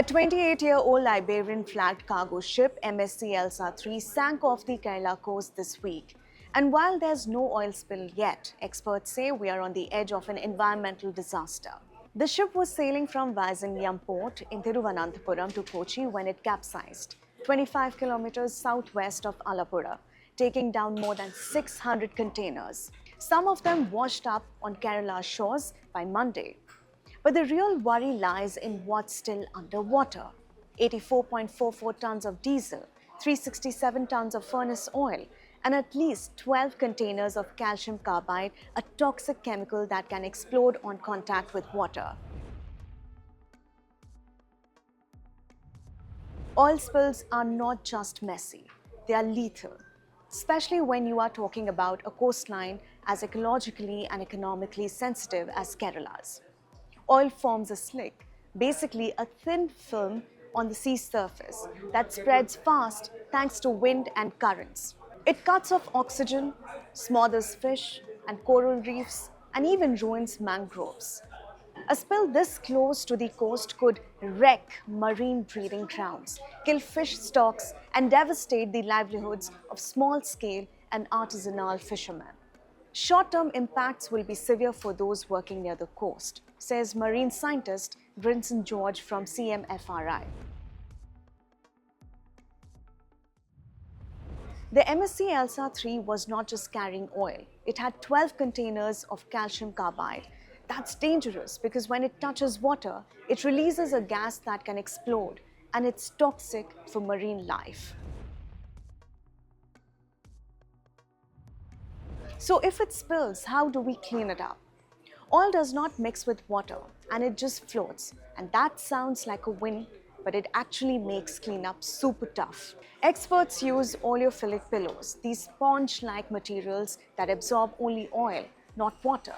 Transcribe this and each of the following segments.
A 28-year-old Liberian-flagged cargo ship, MSC Elsa 3, sank off the Kerala coast this week. And while there's no oil spill yet, experts say we are on the edge of an environmental disaster. The ship was sailing from Vizhinjam port in Thiruvananthapuram to Kochi when it capsized, 25 kilometers southwest of Alappuzha, taking down more than 600 containers. Some of them washed up on Kerala shores by Monday. But the real worry lies in what's still underwater. 84.44 tons of diesel, 367 tons of furnace oil, and at least 12 containers of calcium carbide, a toxic chemical that can explode on contact with water. Oil spills are not just messy, they are lethal, especially when you are talking about a coastline as ecologically and economically sensitive as Kerala's. Oil forms a slick, basically a thin film on the sea surface that spreads fast thanks to wind and currents. It cuts off oxygen, smothers fish and coral reefs, and even ruins mangroves. A spill this close to the coast could wreck marine breeding grounds, kill fish stocks, and devastate the livelihoods of small-scale and artisanal fishermen. Short-term impacts will be severe for those working near the coast, says marine scientist Vincent George from CMFRI. The MSC Elsa 3 was not just carrying oil, it had 12 containers of calcium carbide. That's dangerous because when it touches water, it releases a gas that can explode, and it's toxic for marine life. So if it spills, how do we clean it up? Oil does not mix with water and it just floats. And that sounds like a win, but it actually makes cleanup super tough. Experts use oleophilic pillows, these sponge-like materials that absorb only oil, not water.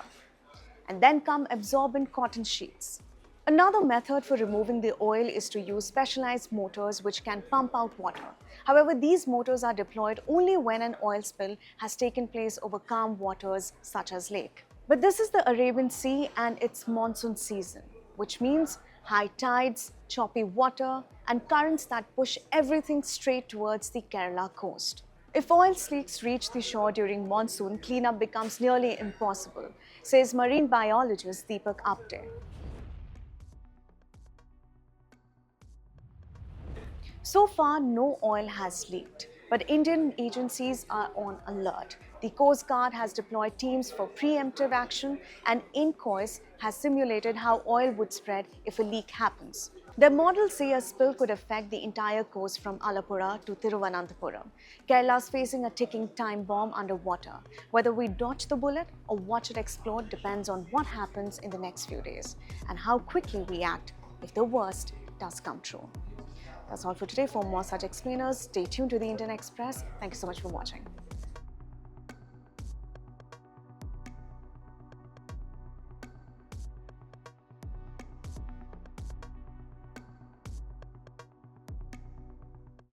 And then come absorbent cotton sheets. Another method for removing the oil is to use specialized motors which can pump out water. However, these motors are deployed only when an oil spill has taken place over calm waters such as lake. But this is the Arabian Sea and it's monsoon season, which means high tides, choppy water, and currents that push everything straight towards the Kerala coast. If oil slicks reach the shore during monsoon, cleanup becomes nearly impossible, says marine biologist Deepak Apte. So far, no oil has leaked, but Indian agencies are on alert. The Coast Guard has deployed teams for preemptive action, and INCOIS has simulated how oil would spread if a leak happens. Their models say a spill could affect the entire coast from Alappuzha to Thiruvananthapuram. Kerala's facing a ticking time bomb underwater. Whether we dodge the bullet or watch it explode depends on what happens in the next few days and how quickly we act if the worst does come true. That's all for today. For more such explainers, stay tuned to the Indian Express. Thank you so much for watching.